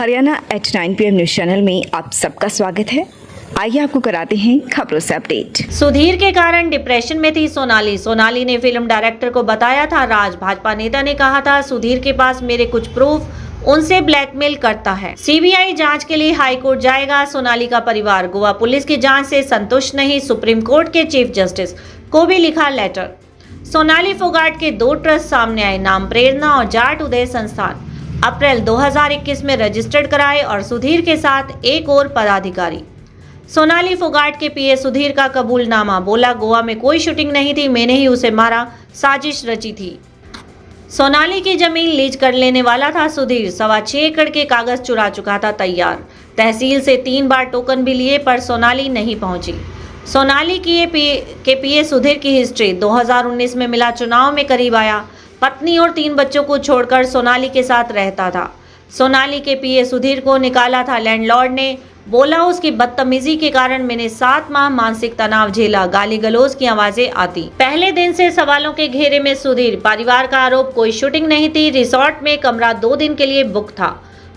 Haryana at 9 PM news channel में आप सबका स्वागत है। आइए आपको कराते हैं खबरों से अपडेट। सुधीर के कारण डिप्रेशन में थी सोनाली ने फिल्म डायरेक्टर को बताया था राज। भाजपा नेता ने कहा था सुधीर के पास मेरे कुछ प्रूफ उनसे ब्लैकमेल करता है। सीबीआई जांच के लिए हाई कोर्ट जाएगा। सोनाली का परिवार गोवा पुलिस की जांच से संतुष्ट नहीं, सुप्रीम कोर्ट के चीफ जस्टिस को भी लिखा लेटर। सोनाली फोगाट के 2 ट्रस्ट सामने आए, नाम प्रेरणा और जाट उदय संस्थान अप्रैल 2021 में रजिस्टर्ड कराए और सुधीर के साथ एक और पदाधिकारी। सोनाली फोगाट के पीए सुधीर का कबूलनामा, बोला गोवा में कोई शूटिंग नहीं थी, मैंने ही उसे मारा, साजिश रची थी। सोनाली की जमीन लीज कर लेने वाला था सुधीर, 6.25 एकड़ के कागज चुरा चुका था तैयार। तहसील से 3 बार टोकन भी लिए पर सोनाली नहीं पहुंची। सोनाली के पीए सुधीर की हिस्ट्री, 2019 में मिला चुनाव में करीब आया, पत्नी और 3 बच्चों को छोड़कर सोनाली के साथ रहता था। सोनाली के पीए सुधीर को निकाला था लैंडलॉर्ड ने, बोला उसकी बदतमीजी के कारण मैंने 7 माह मानसिक तनाव झेला, गाली गलौज की आवाजें आती। पहले दिन से सवालों के घेरे में सुधीर, परिवार का आरोप कोई शूटिंग नहीं थी, रिसोर्ट में कमरा 2 दिन के लिए बुक था,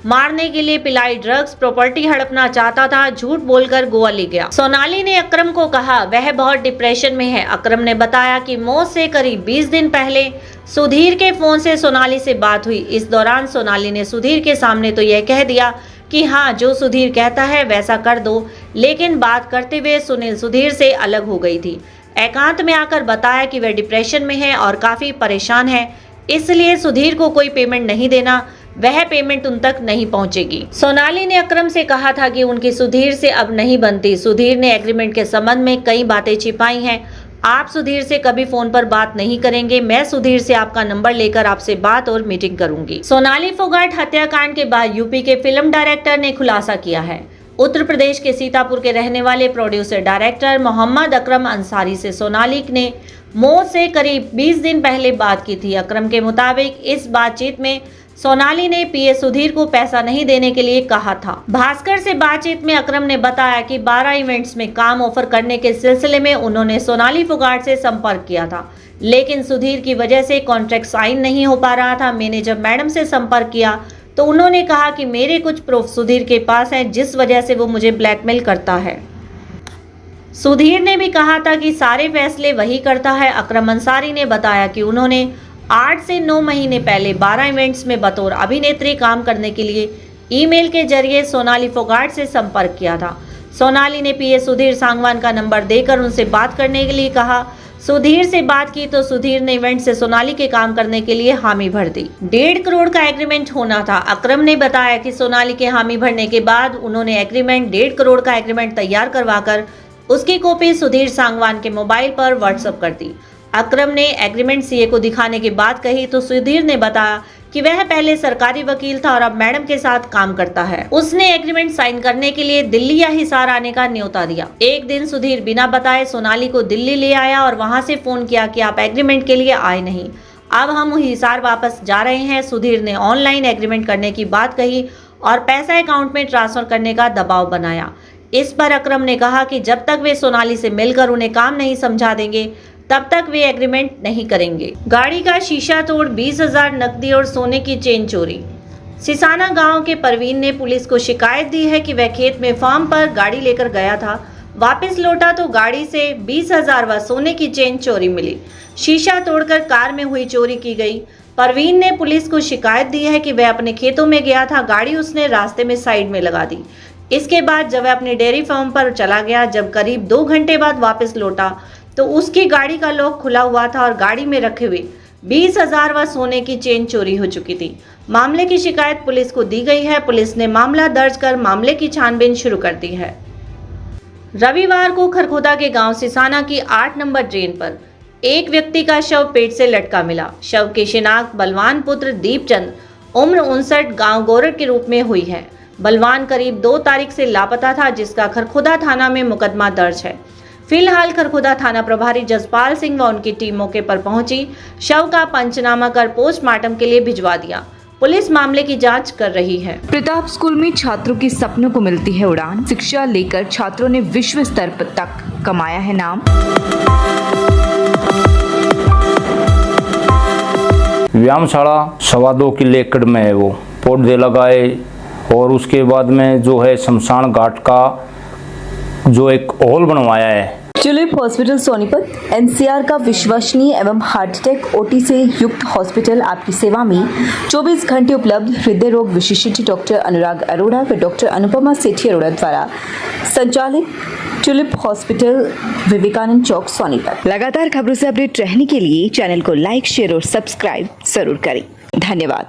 मारने के लिए पिलाई ड्रग्स, प्रॉपर्टी हड़पना चाहता था, झूठ बोलकर गोवा ले गया। सोनाली ने अक्रम को कहा वह बहुत डिप्रेशन में है। अक्रम ने बताया कि मौत से करीब 20 दिन पहले सुधीर के फोन से सोनाली से बात हुई। इस दौरान सोनाली ने सुधीर के सामने तो यह कह दिया कि हाँ जो सुधीर कहता है वैसा कर दो, लेकिन बात करते हुए सुनील सुधीर से अलग हो गई थी। एकांत में आकर बताया कि वह डिप्रेशन में है और काफी परेशान है, इसलिए सुधीर को कोई पेमेंट नहीं देना, वह पेमेंट उन तक नहीं पहुंचेगी। सोनाली ने अक्रम से कहा था कि उनकी सुधीर से अब नहीं बनती। सुधीर ने एग्रीमेंट के संबंध में कई बातें छिपाई हैं। आप सुधीर से कभी फोन पर बात नहीं करेंगे, मैं सुधीर से आपका नंबर लेकर आपसे बात और मीटिंग करूंगी। सोनाली फोगाट हत्याकांड के बाद यूपी के फिल्म डायरेक्टर ने खुलासा किया है। उत्तर प्रदेश के सीतापुर के रहने वाले प्रोड्यूसर डायरेक्टर मोहम्मद अकरम अंसारी से सोनाली ने मौत से करीब 20 दिन पहले बात की थी। अकरम के मुताबिक इस बातचीत में सोनाली ने पीए सुधीर को पैसा नहीं देने के लिए कहा था। भास्कर से बातचीत में अकरम ने बताया कि 12 इवेंट्स में काम ऑफर करने के सिलसिले में उन्होंने सोनाली फोगाट से संपर्क किया था, लेकिन सुधीर की वजह से कॉन्ट्रैक्ट साइन नहीं हो पा रहा था। मैंने जब मैडम से संपर्क किया तो उन्होंने कहा कि मेरे कुछ प्रूफ सुधीर के पास हैं, जिस वजह से वो मुझे ब्लैकमेल करता है। सुधीर ने भी कहा था कि सारे फैसले वही करता है। अकरम अंसारी ने बताया कि उन्होंने 8 से 9 महीने पहले 12 इवेंट्स में बतौर अभिनेत्री काम करने के लिए ईमेल के जरिए सोनाली फोगाट से संपर्क किया था। सोनाली ने पीए सुधीर सांगवान का नंबर देकर उनसे बात करने के लिए कहा। सुधीर से बात की तो सुधीर ने इवेंट से सोनाली के काम करने के लिए हामी भर दी। 1.5 करोड़ का एग्रीमेंट होना था। अकरम ने बताया कि सोनाली के हामी भरने के बाद उन्होंने एग्रीमेंट 1.5 करोड़ का एग्रीमेंट तैयार करवाकर उसकी कॉपी सुधीर सांगवान के मोबाइल पर व्हाट्सएप कर दी। अकरम ने एग्रीमेंट सीए को दिखाने की बात कही तो सुधीर ने बताया कि वह पहले सरकारी वकील था और अब मैडम के साथ काम करता है। उसने एग्रीमेंट साइन करने के लिए दिल्ली या हिसार आने का न्योता दिया। एक दिन सुधीर बिना बताए सोनाली को दिल्ली ले आया और वहां से फोन किया कि आप एग्रीमेंट के लिए आए नहीं, अब हम हिसार वापस जा रहे हैं। सुधीर ने ऑनलाइन एग्रीमेंट करने की बात कही और पैसा अकाउंट में ट्रांसफर करने का दबाव बनाया। इस पर अकरम ने कहा कि जब तक वे सोनाली से मिलकर उन्हें काम नहीं समझा देंगे तब तक वे एग्रीमेंट नहीं करेंगे। गाड़ी का शीशा तोड़ 20,000 नकदी और सोने की चेन चोरी। सिसाना गांव के परवीन ने पुलिस को शिकायत दी है कि वह खेत में फार्म पर गाड़ी लेकर गया था, वापस लौटा तो गाड़ी से 20,000 व सोने की चेन चोरी मिली। शीशा तोड़कर कार में हुई चोरी की गई। परवीन ने पुलिस को शिकायत दी है कि वह अपने खेतों में गया था, गाड़ी उसने रास्ते में साइड में लगा दी। इसके बाद जब वह अपने डेयरी फार्म पर चला गया, जब करीब 2 घंटे बाद वापस लौटा तो उसकी गाड़ी का लॉक खुला हुआ था और गाड़ी में रखे हुए 20,000 व सोने की चेन चोरी हो चुकी थी। मामले की शिकायत पुलिस को दी गई है। पुलिस ने मामला दर्ज कर मामले की छानबीन शुरू कर दी है। रविवार को खरखोदा के गांव सिसाना की 8 नंबर ड्रेन पर एक व्यक्ति का शव पेट से लटका मिला। शव की शिनाख्त बलवान पुत्र दीपचंद उम्र 59 गांव गोरड़ के रूप में हुई है। बलवान करीब 2 तारीख से लापता था, जिसका खरखोदा थाना में मुकदमा दर्ज है। फिलहाल खरखोदा थाना प्रभारी जसपाल सिंह व उनकी टीम मौके पर पहुंची, शव का पंचनामा कर पोस्टमार्टम के लिए भिजवा दिया। पुलिस मामले की जांच कर रही है। प्रताप स्कूल में छात्रों की सपनों को मिलती है उड़ान। शिक्षा लेकर छात्रों ने विश्व स्तर तक कमाया है नाम। व्यायामशाला 2.25 किलो एकड़ में है, वो पौधे लगाए, और उसके बाद में जो है शमशान घाट का जो एक हॉल बनवाया है। ट्यूलिप हॉस्पिटल सोनीपत एनसीआर का विश्वसनीय एवं हार्ट अटैक ओटी से युक्त हॉस्पिटल आपकी सेवा में 24 घंटे उपलब्ध। हृदय रोग विशेषज्ञ डॉक्टर अनुराग अरोड़ा व डॉक्टर अनुपमा सेठी अरोड़ा द्वारा संचालित ट्यूलिप हॉस्पिटल, विवेकानंद चौक, सोनीपत। लगातार खबरों से अपडेट रहने के लिए चैनल को लाइक, शेयर और सब्सक्राइब जरूर करें। धन्यवाद।